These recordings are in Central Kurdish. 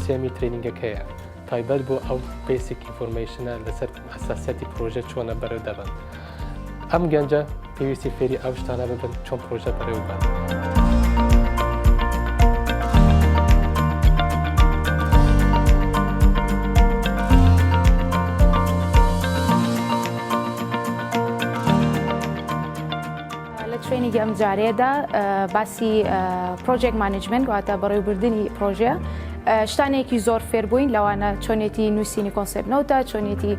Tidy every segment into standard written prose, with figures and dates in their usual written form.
سێمی ترینینگەکەیە تایبەت بۆ ئەو بیسیک ئینفۆرمیشنە لەسەر ئەساسەتی پرۆژە چۆنە بەرەو دەبن ئەم گەنجە پێویستی فێری ئەو شتانە ببن چۆن پرۆژە بەرەو بن. ترینینگی ئەم جارێدا باسی پرۆژێک مانیجمنت واتە بەڕێوەبردننی پرۆژە شتانێکی زۆر فێربووین لەوانە چۆنێتی نووسینی کۆنسێپت نەوتە چۆنێتی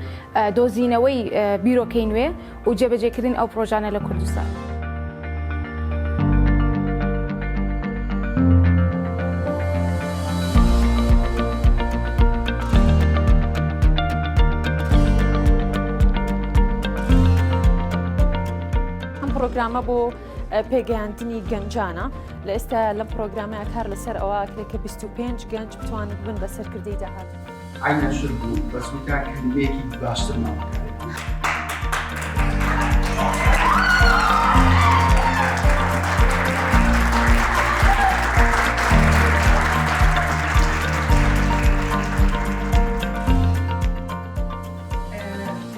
دۆزینەوەی بیرۆکەی نوێ و جێبەجێکردن ئەو پرۆژانە لە کوردستان. پرۆگرامە بۆ پێگەیاندنی گەنجانە لە ئێستا لەم پرۆگرامەیە کار لەسەر ئەوە کرێت کە 25 گەنج بتوانن بن بە سەرکردەی داهات. عینەشر بوو بەسووتا کلمەیەکی باشتر ماوەکە.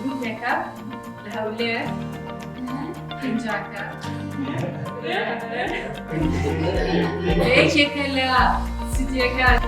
گروپێکە لە هەولێر پنجاکە یەکێکە لە سیتیەکان